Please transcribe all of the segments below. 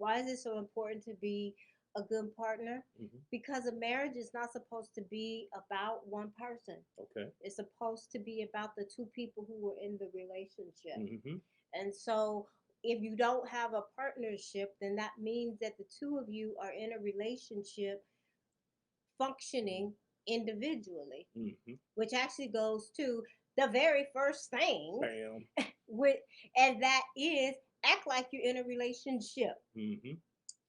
Why is it so important to be a good partner? Hmm. Because a marriage is not supposed to be about one person. Okay. It's supposed to be about the two people who were in the relationship. Hmm. And so if you don't have a partnership, then that means that the two of you are in a relationship functioning individually, Hmm. which actually goes to the very first thing Bam. with, and that is act like you're in a relationship. Hmm.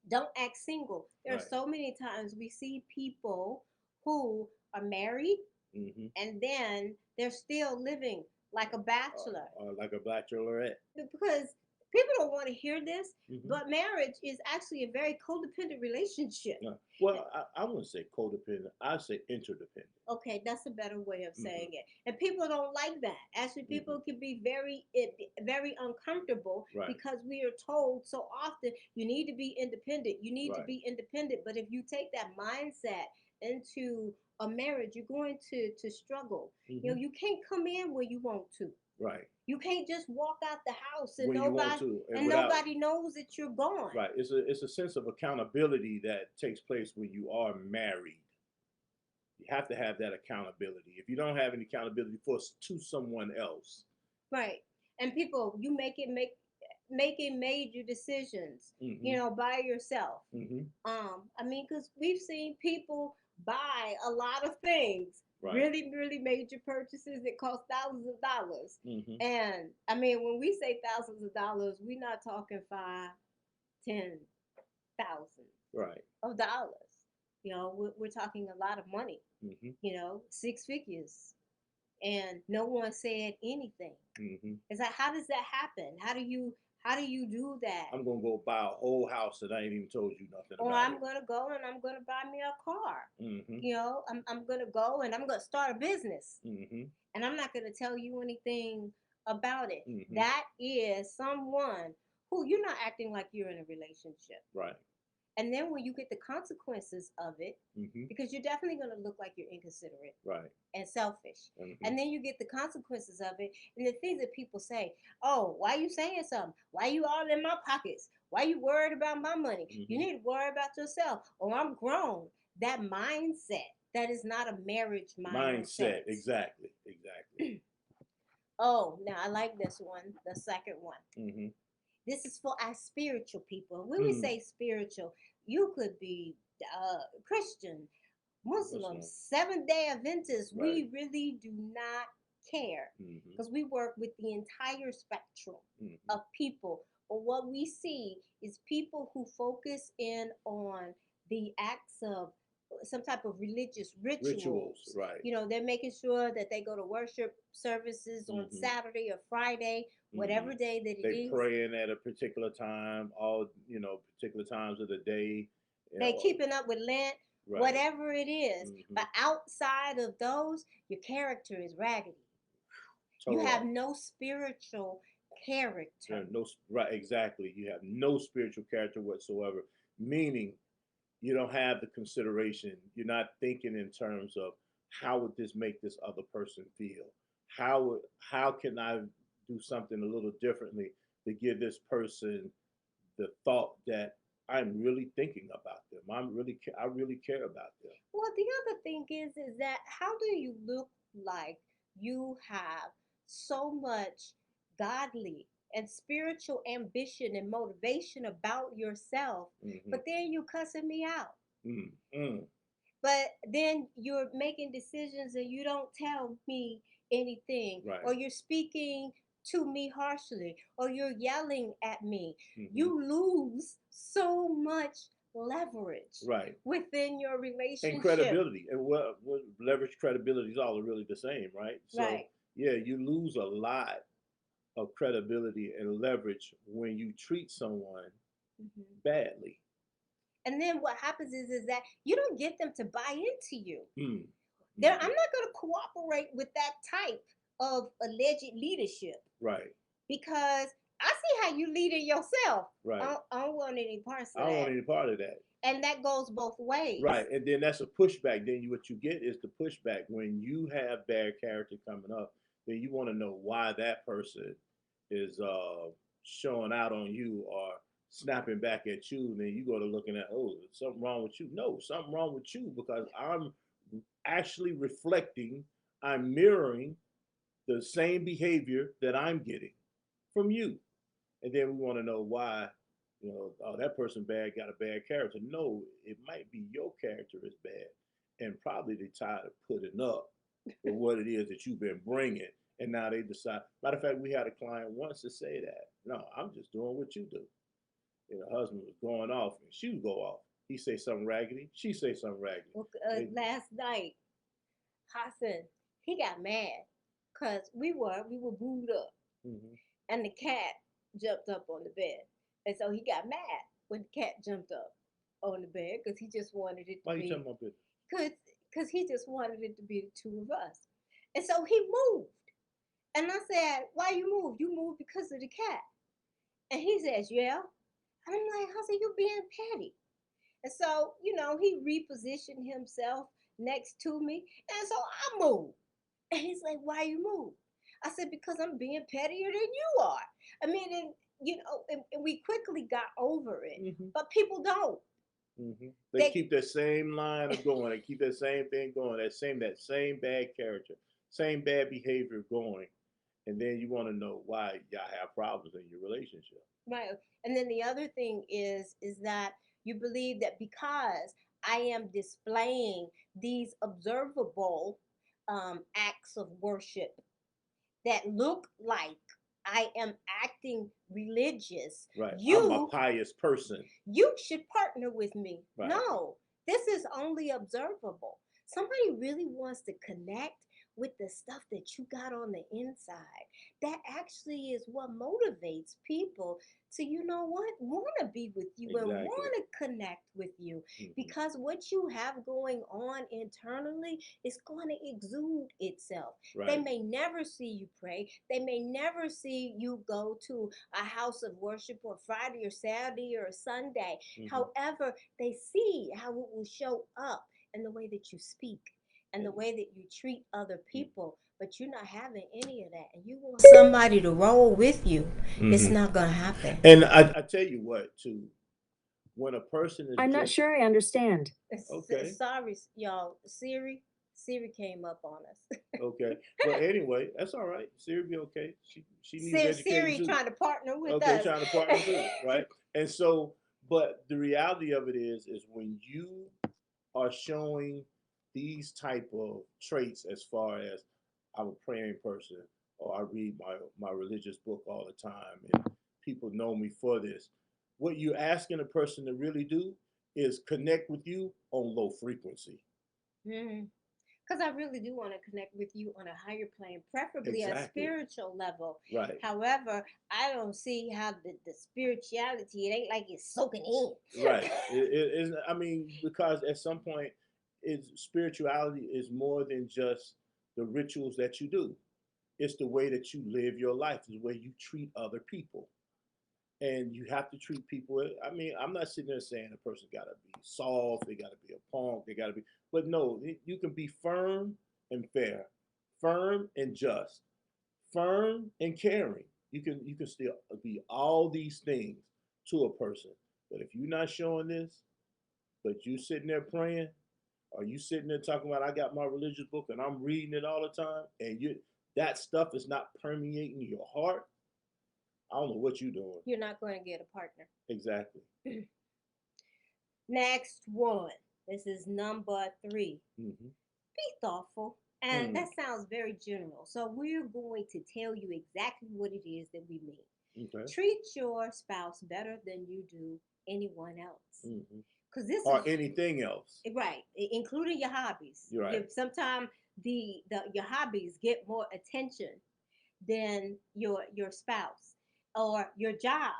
Don't act single. There are Right. so many times we see people who are married Hmm. and then they're still living like a bachelor Like a bachelorette. because people don't want to hear this, Hmm. but marriage is actually a very codependent relationship. Yeah. Well, I wouldn't say codependent. I'd say interdependent. Okay, that's a better way of Hmm. saying it. And people don't like that. Actually, Hmm. people can be very uncomfortable Right. because we are told so often you need to be independent. You need to Right. be independent. But if you take that mindset into a marriage, you're going to struggle. You know, Hmm. you can't come in where you want to. Right. You can't just walk out the house When you want to, and and without. nobody knows that you're gone. Right. It's a sense of accountability that takes place when you are married. You have to have that accountability. If you don't have any accountability for to someone else. Right. And people, you making major decisions, Hmm. by yourself. Hmm. I mean, because we've seen people buy a lot of things, Right. really, really major purchases that cost thousands of dollars. Hmm. And I mean, when we say thousands of dollars, we're not talking five, 10,000 Right. of dollars. We're talking a lot of money. Hmm. Six figures, and no one said anything. Hmm. It's like, how does that happen? How do you do that? I'm gonna go buy a whole house that I ain't even told you nothing Or about I'm it. gonna go and I'm gonna buy me a car. Hmm. I'm gonna go and I'm gonna start a business, Hmm. and I'm not gonna tell you anything about it. Hmm. That is someone who you're not acting like you're in a relationship. Right. And then when you get the consequences of it, Hmm. because you're definitely gonna look like you're inconsiderate Right. and selfish. Hmm. And then you get the consequences of it and the things that people say, oh, why are you saying something? Why are you all in my pockets? Why are you worried about my money? You Hmm. need to worry about yourself. Oh, I'm grown. That mindset, that is not a marriage mindset. Mindset. Exactly. Exactly. Oh, now I like this one, the second one. Hmm. This is for our spiritual people. When we Mm. say spiritual, you could be Christian, What's Muslims, wrong? Seventh-day Adventists. Right. We really do not care Hmm. because we work with the entire spectrum Hmm. of people. But what we see is people who focus in on the acts of some type of religious Rituals. rituals. Right. They're making sure that they go to worship services on Hmm. Saturday or Friday, Hmm. whatever day that it They is. praying at a particular time, all particular times of the day. You They know, keeping up with Lent, right. whatever it is. Hmm. But outside of those, your character is raggedy. You Toe have up. no spiritual character. No, right, exactly. You have no spiritual character whatsoever, meaning you don't have the consideration. You're not thinking in terms of how would this make this other person feel? How can I do something a little differently to give this person the thought that I'm really thinking about them. I really care about them. Well, the other thing is that how do you look like you have so much godly and spiritual ambition and motivation about yourself, Hmm. but then you cussing me out? Mm, mm, But then you're making decisions and you don't tell me anything, right. or you're speaking to me harshly, or you're yelling at me. Hmm. You lose so much leverage Right. within your And relationship. credibility, and what leverage credibility is all really the same, right? So Right. yeah, you lose a lot of credibility and leverage when you treat someone Mhm. badly. And then what happens is that you don't get them to buy into you. Mm, I'm hmm. not going to cooperate with that type of alleged leadership Right. because I see how you leading yourself. Right. I don't want any parts I of don't want that. any part of that. And that goes both ways. Right, and then that's a pushback. Then what you get is the pushback when you have bad character coming up. Then you want to know why that person is showing out on you or snapping back at you, and then you go to looking at, oh, there's something wrong with you. No, something wrong with you because I'm actually reflecting, I'm mirroring the same behavior that I'm getting from you. And then we want to know why, oh, that person bad got a bad character. No, it might be your character is bad, and probably they tired of putting up with what it is that you've been bringing, and now they decide. Matter of fact, we had a client once to say that, no, I'm just doing what you do. The husband was going off, and she would go off. He say something raggedy, she say something raggedy. Well, They, last night, Hassan, he got mad because we were booed up, mm-hmm. and the cat jumped up on the bed, and so he got mad when the cat jumped up on the bed because he just wanted it to Why you be telling my business? because he just wanted it to be the two of us, and so he moved. And I said, "Why you moved? You moved because of the cat." And he says, "Yeah." And I'm like, "Hassan, you being petty." And so, he repositioned himself next to me. And so I moved. And he's like, "Why you move?" I said, "Because I'm being pettier than you are." I mean, and we quickly got over it. Mm-hmm. But people don't. Mm-hmm. They They keep that same line of going. They keep that same thing going. That same bad character, same bad behavior going. And then you want to know why y'all have problems in your relationship. right. And then the other thing is that you believe that because I am displaying these observable acts of worship that look like I am acting religious, Right. I'm a you pious person. you should partner with me. Right. No, this is only observable. Somebody really wants to connect with the stuff that you got on the inside. That actually is what motivates people to, want to be with you and Exactly. want to connect with you, Mm-hmm. because what you have going on internally is going to exude itself. They Right. may never see you pray, they may never see you go to a house of worship on Friday or Saturday or Sunday. Mm-hmm. However, they see how it will show up in the way that you speak and the And, way that you treat other mm-hmm. people. But you're not having any of that. And you want somebody to roll with you. It's Mm-hmm. not going to happen. And I tell you what, too, when a person is I'm not just sure I understand. okay, Sorry, y'all. Siri came up on us. okay. Well, anyway, that's all right. Siri be okay. She needs educating Siri too. trying to partner with Okay, us. trying to partner too, right? And so, but the reality of it is when you are showing these type of traits, as far as I'm a praying person, or I read my religious book all the time, and people know me for this. What you're asking a person to really do is connect with you on low frequency. Mhm. Because I really do want to connect with you on a higher plane, preferably a Exactly. spiritual level. Right. However, I don't see how the spirituality, it ain't like it's soaking Right. in. I mean, because at some point, spirituality is more than just the rituals that you do. It's the way that you live your life, the way you treat other people. And you have to treat people. I mean, I'm not sitting there saying a person got to be soft, they got to be a punk, they got to be, but no, you can be firm and fair, firm and just, firm and caring. You can still be all these things to a person. But if you're not showing this, but you sitting there praying, or you sitting there talking about I got my religious book and I'm reading it all the time, and that stuff is not permeating your heart, I don't know what you're doing. You're not going to get a partner. Exactly. Next one. This is number 3. Mm-hmm. Be thoughtful. And Mm. that sounds very general. So we're going to tell you exactly what it is that we mean. Okay. Treat your spouse better than you do anyone else. Mm-hmm. Because this Or is anything else. right, including your hobbies. You're right. Sometimes your hobbies get more attention than your spouse, or your job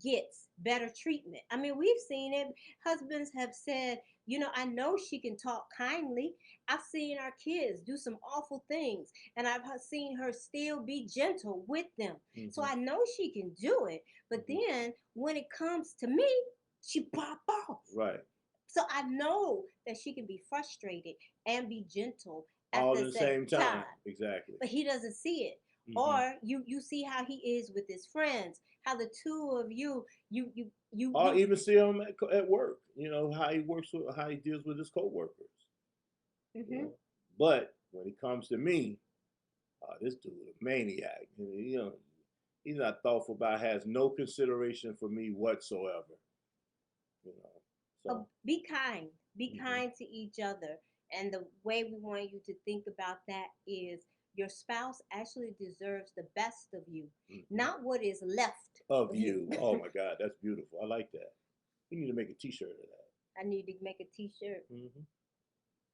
gets better treatment. I mean, we've seen it. Husbands have said, "I know she can talk kindly. I've seen our kids do some awful things, and I've seen her still be gentle with them. So Mm-hmm. I know she can do it. But Mm-hmm. then when it comes to me, she pop off. Right. So I know that she can be frustrated and be gentle at All the at the same same time. time." Exactly. But he doesn't see it. Hmm. Or you see how he is with his friends, how the two of Or you even see him at work. You know how he works with, how he deals with his coworkers. You hmm know, but when it comes to me, this dude a maniac. You know, he's not thoughtful about, has no consideration for me whatsoever. You know, so. be kind. Be Hmm. kind to each other. And the way we want you to think about that is your spouse actually deserves the best of you, Hmm. not what is left Of of you. you. Oh my God, that's beautiful. I like that. We need to make a T-shirt of I need to make a t-shirt. that. Hmm.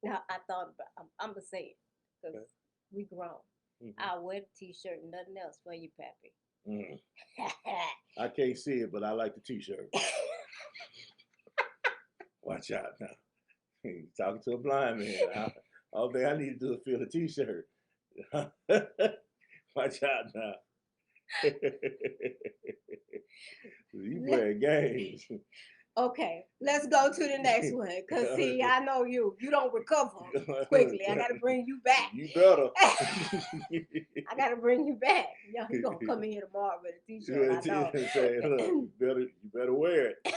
Now, I thought about, I'm going to say it because Okay. we grown. Hmm. I'll wear the t-shirt and nothing else for you, Pappy. Mm. I can't see it, but I like the T-shirt. Watch out now. Talking to a blind man. All thing I need to do is feel a T-shirt. Watch out now. You playing games. Okay, let's go to the next one. Cause see, I know you don't recover quickly. I gotta bring you back. You better. I gotta bring you back. Yo, he gonna come in here tomorrow with a t-shirt. I know. Say, look, you better wear it.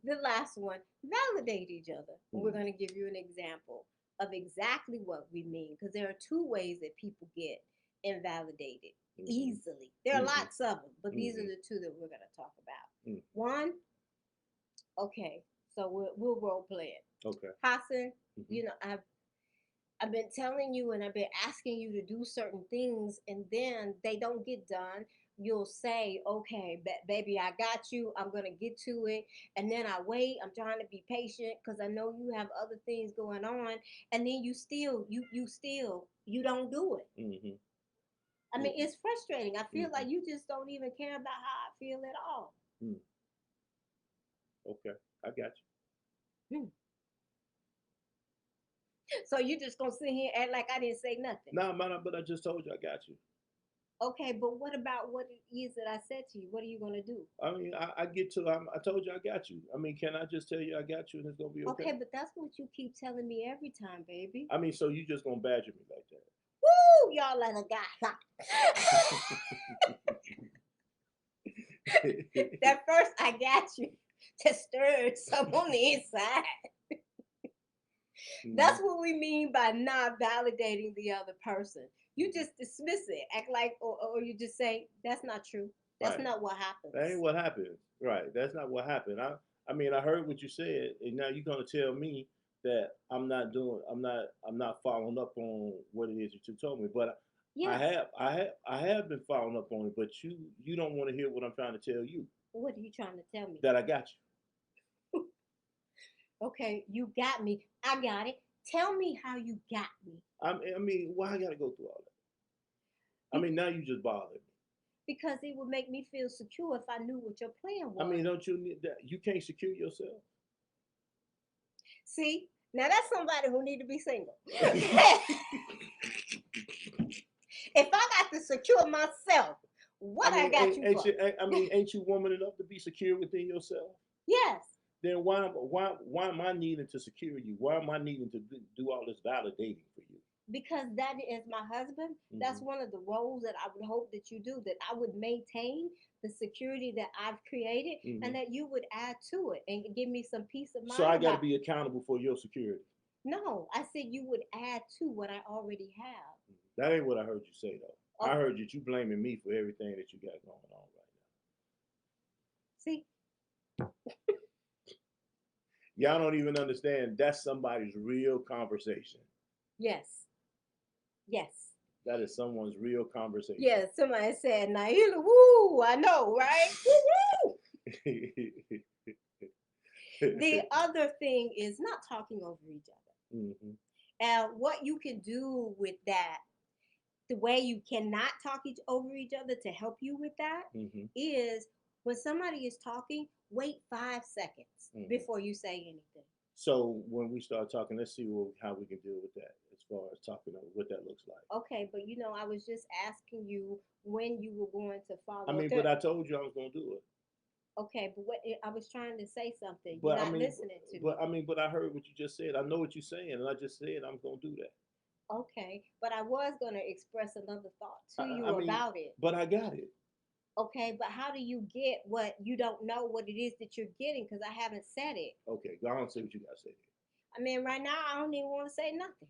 The last one, validate each other. We're Mm. gonna give you an example of exactly what we mean. Because there are two ways that people get invalidated Mhm. easily. There are Mhm. lots of them, but these are Mhm. the two that we're gonna talk about. Mm. One, okay, so we'll role play it. Okay. Hassan, Mhm. you know, I've been telling you and I've been asking you to do certain things, and then they don't get done. You'll say, okay, baby, I got you. I'm going to get to it. And then I wait. I'm trying to be patient because I know you have other things going on. And then you don't do it. Mhm. I mean, Mhm. it's frustrating. I feel Mhm. like you just don't even care about how I feel at all. Mm. Okay. I got Hmm. So you just going to sit here and act like I didn't say nothing. you. Nah, man, but I just told you I got you. Okay, but what about what it is that I said to you? What are you going to do? I mean, I get to. I told you I got you. I mean, can I just tell you I got you and it's gonna be okay? Okay, but that's what you keep telling me every time, baby. I mean, so you just gonna badger me like Woo! Y'all let a guy. that? That first I got you just stirred some on the inside. Mhm. That's what we mean by not validating the other person. You Mhm. just dismiss it, act like, or you just say, that's not true. That's Right. not what That ain't happens. what happened. Right. That's not what happened. I mean, I heard what you said, and now you're gonna tell me that I'm not following up on what it is that you told me. But Yes. I have been following up on it. But you don't want to hear what I'm trying to tell you. What are you trying to tell me? That I got Okay, you got me. I got it. Tell me how you got me. you. I mean, why I gotta go through all that? I Be- mean, now you just bothered me. because it would make me feel secure if I knew what your plan I was. mean, don't you need that? You can't secure yourself. See, now that's somebody who need to be single. If I got to secure myself, I what I mean, got you ain't for? you? I mean, ain't you woman enough to be secure within yourself? Yes, Then why am I needing to secure you? Why am I needing to do all this validating for you? because that is my husband. That's Hmm. one of the roles that I would hope that you do, that I would maintain the security that I've created and Hmm. that you would add to it and give me some peace of So mind I got to about. be accountable for your security. No, I said you would add to what I already have. That ain't what I heard you say though. I Oh, heard you blaming me for everything that you got going on right see, now. Y'all don't even understand that's somebody's real conversation. yes, yes. That is someone's real conversation. Yes, somebody said, Naila, woo, I know, right? Woo, woo. The other thing is not talking over each other. Hmm. And what you can do with that, the way you cannot talk over each other to help you with that, Hmm. is when somebody is talking, wait 5 seconds Hmm. before you say anything. So when we start talking, let's see how we can deal with that as far as talking about what that looks like. Okay, but I was just asking you when you were going to I follow mean, through. but I told you I was gonna do it. Okay, but what I was trying to say something. You're But I not mean, listening to but me. I mean, but I heard what you just said. I know what you're saying, and I just said I'm gonna do that. Okay, but I was going to express another thought to I you mean, about it. but I got it. Okay, but how do you get what you don't know what it is that you're getting? Because I haven't said it. Okay, go on and say what you got to say. I mean, right now, I don't even want to say nothing.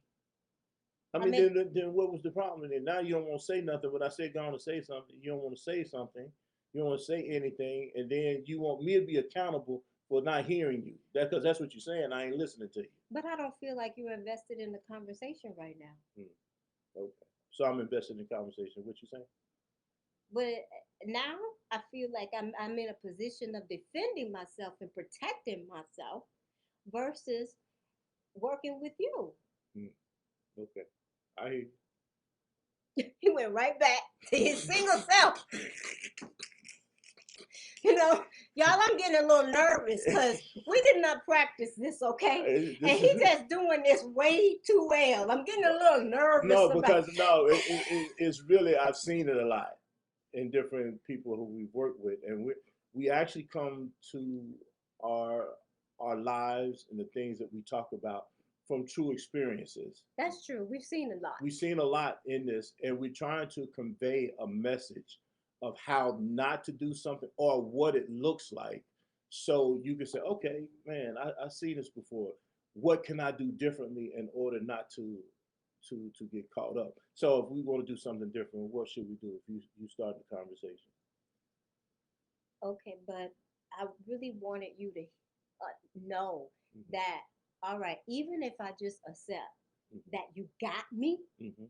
I I mean, mean, then what was the problem? And now you don't want to say nothing. When I said go on and say something, you don't want to say something. You don't want to say anything, and then you want me to be accountable for not hearing you. That because that's what you're saying. I ain't listening to you. but I don't feel like you're invested in the conversation right now. Hmm, okay, so I'm invested in conversation. What you saying? But now I feel like I'm in a position of defending myself and protecting myself versus working with you. Hmm, okay, I hear He went right back to his single self. You know, y'all, I'm getting a little nervous because we did not practice this, okay? And this he is just doing this way too well. I'm getting a little nervous no about. because no, it's really I've seen it a lot in different people who we've worked with, and we actually come to our our lives and the things that we talk about from true experiences. That's true. We've seen a lot. We've seen a lot in this, and we're trying to convey a message of how not to do something or what it looks like, so you can say, "Okay, man, I see this before. What can I do differently in order not to get caught up?" So, if we want to do something different, what should we do? If you start the conversation. Okay, but I really wanted you to know Hmm. that, all right, even if I just accept Hmm. that you got me, Hmm.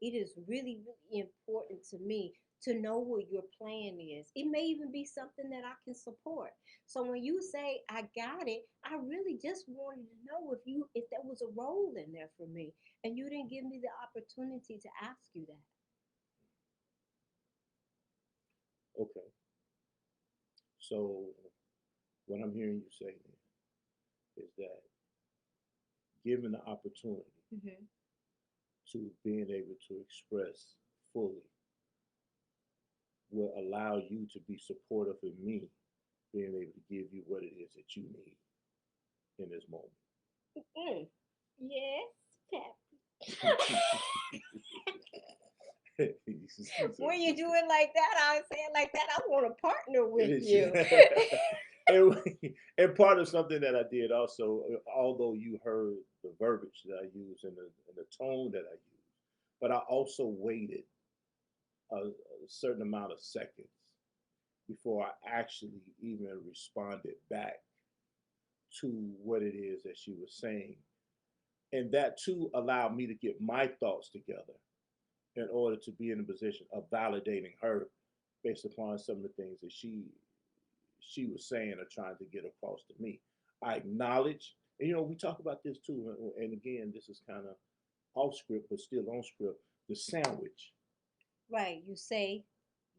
it is really, really important to me to know what your plan is. It may even be something that I can support. So when you say I got it, I really just wanted to know if there was a role in there for me, and you didn't give me the opportunity to ask you that. Okay. So, what I'm hearing you say is that given the opportunity Hmm. to being able to express fully will allow you to be supportive of me being able to give you what it is that you need in this moment. Mm. Yes, Pep. When you do it like that, I say it like that, I want to partner with you. and, and part of something that I did also, although you heard the verbiage that I use and the tone that I use, but I also waited a certain amount of seconds before I actually even responded back to what it is that she was saying. And that too allowed me to get my thoughts together in order to be in a position of validating her based upon some of the things that she was saying or trying to get across to me. I acknowledge, and we talk about this too, and again, this is kind of off script, but still on script. The sandwich, Right. You say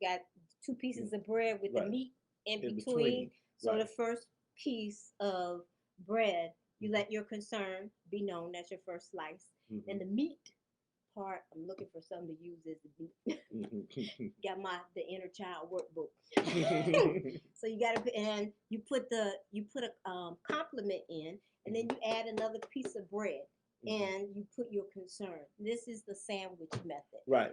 you got two mm, pieces of bread with the right, meat in in between. between, So right. the first piece of bread, you Mm-hmm. let your concern be known. That's your first slice. Mm-hmm. And the meat part, I'm looking for something to use as the meat. Mm-hmm. Got the inner child workbook. So you got to, and you put a compliment in, and then you add another piece of bread, Mm-hmm. and you put your concern. This is the sandwich method. Right.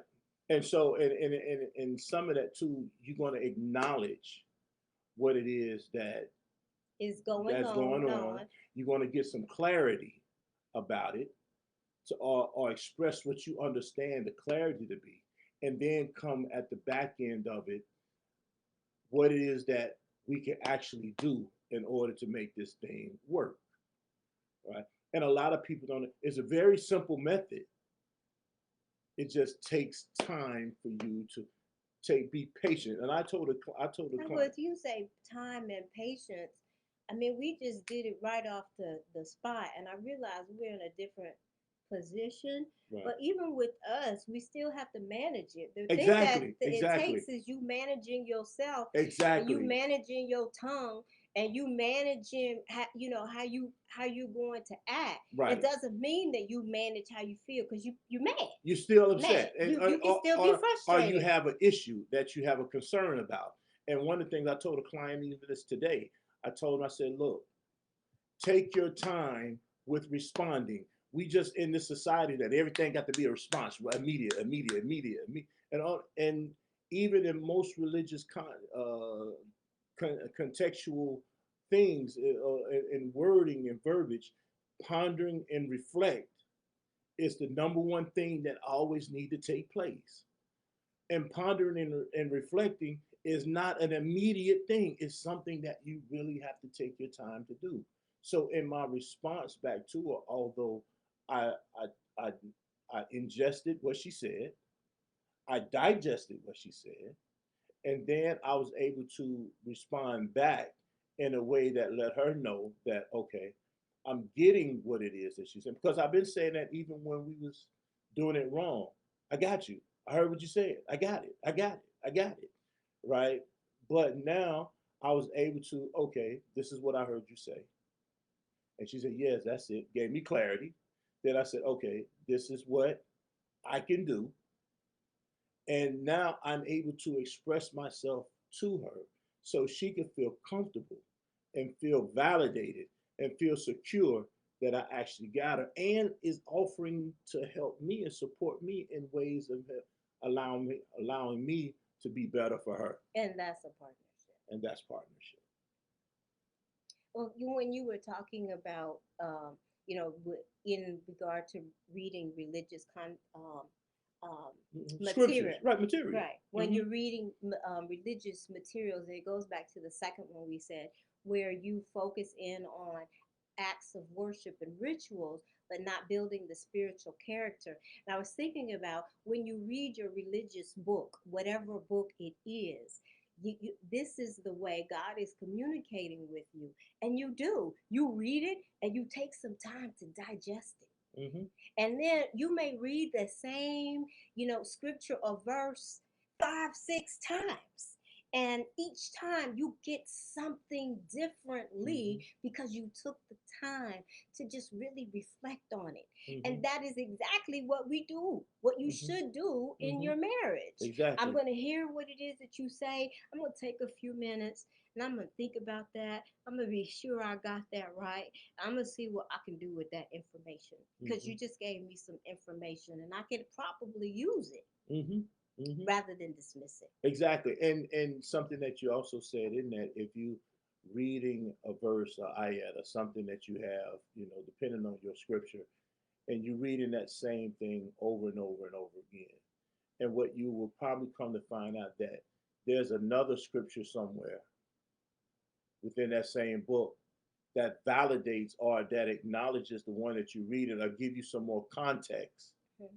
And so, and some of that too, you're going to acknowledge what it is Is going that's going on. on. You're going to get some clarity about it, to or express what you understand the clarity to be, and then come at the back end of it, what it is that we can actually do in order to make this thing work, right? And a lot of people don't. It's a very simple method. It just takes time for you to be patient. And I told the Now, client, what you say, time and patience. I mean, we just did it right off the spot, and I realized we're in a different position. right? But even with us, we still have to manage it. The thing that Exactly, it exactly, takes is you managing yourself, and you exactly. managing your tongue, and you managing how you going to act. It Right. doesn't mean that you manage how you feel because you mad. You're still Mad. upset, and You can still be or you frustrated. have an issue that you have a concern about. And one of the things I told a client even this today, I told him, I said, look, take your time with responding. We just in this society that everything got to be a response, immediate, immediate, immediate, and all, and even in most religious contextual things in wording and verbiage, pondering and reflect is the number one thing that always need to take place. And pondering and reflecting is not an immediate thing. It's something that you really have to take your time to do. So in my response back to her, although I I I, I ingested what she said, I digested what she said, and then I was able to respond back in a way that let her know that okay, I'm getting what it is that she said because I've been saying that even when we was doing it wrong. I got you. I heard what you said. I got it. I got it. I got it. Right. But now I was able to okay, this is what I heard you say, and she said yes, that's it. Gave me clarity. Then I said okay, this is what I can do, and now I'm able to express myself to her so she can feel comfortable and feel validated and feel secure that I actually got her and is offering to help me and support me in ways of allowing me to be better for her. And that's a partnership. And that's partnership. Well, when you were talking about, in regard to reading religious Scriptures, material, right? Material. right? When Mm-hmm. you're reading religious materials, it goes back to the second one we said, where you focus in on acts of worship and rituals, but not building the spiritual character. And I was thinking about when you read your religious book, whatever book it is, this is the way God is communicating with you. And you do. You read it and you take some time to digest it. Mm-hmm. And then you may read the same, scripture or verse 5, 6 times. And each time you get something differently Mm-hmm. because you took the time to just really reflect on it. Mm-hmm. And that is exactly what we do, what you Mm-hmm. should do in Mm-hmm. your marriage. I'm Exactly. going to hear what it is that you say. I'm going to take a few minutes and I'm going to think about that. I'm going to be sure I got that right. I'm going to see what I can do with that information because Mm-hmm. you just gave me some information and I can probably use it Mm-hmm. Mm-hmm. rather than dismiss it. Exactly. And something that you also said in that if you reading a verse or ayat or something that you have, depending on your scripture, and you reading that same thing over and over and over again. And what you will probably come to find out that there's another scripture somewhere within that same book that validates or that acknowledges the one that you read and or give you some more context Mhm.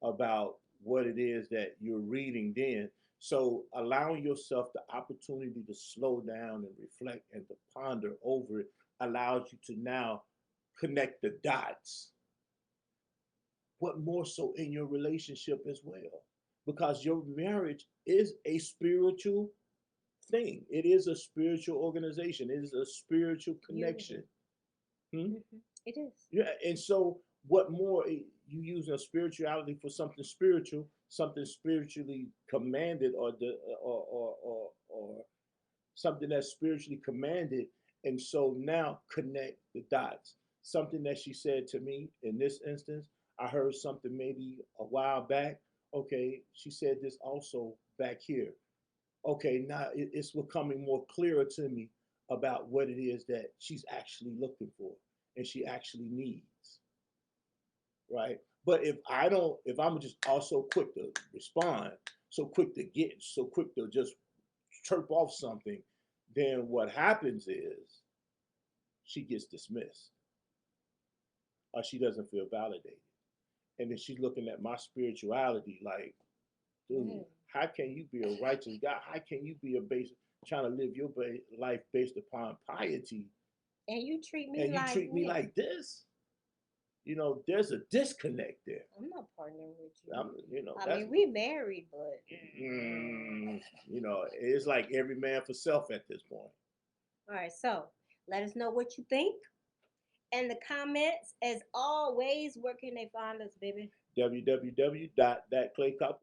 about what it is that you're reading then. So allowing yourself the opportunity to slow down and reflect and to ponder over it allows you to now connect the dots. What more so in your relationship as well? Because your marriage is a spiritual thing. It is a spiritual organization. It is a spiritual Unity. connection. Hmm? It is. Yeah, and so what more you using a spirituality for something spiritually commanded, or something that's spiritually commanded, and so now connect the dots. Something that she said to me in this instance, I heard something maybe a while back. Okay, she said this also back here. Okay, now it's becoming more clearer to me about what it is that she's actually looking for and she actually needs, right? But if I'm just also quick to respond, so quick to get, so quick to just chirp off something, then what happens is she gets dismissed or she doesn't feel validated. And then she's looking at my spirituality like, dude, Mm. how can you be a righteous guy? How can you be a base trying to live your life based upon piety And you treat me and you like, treat me like this? There's a disconnect there. I'm not partnering with you. I That's mean, we married, but it's like every man for self at this point. all right. So let us know what you think in the comments. As always, where can they find us, baby? www.thatclaycouple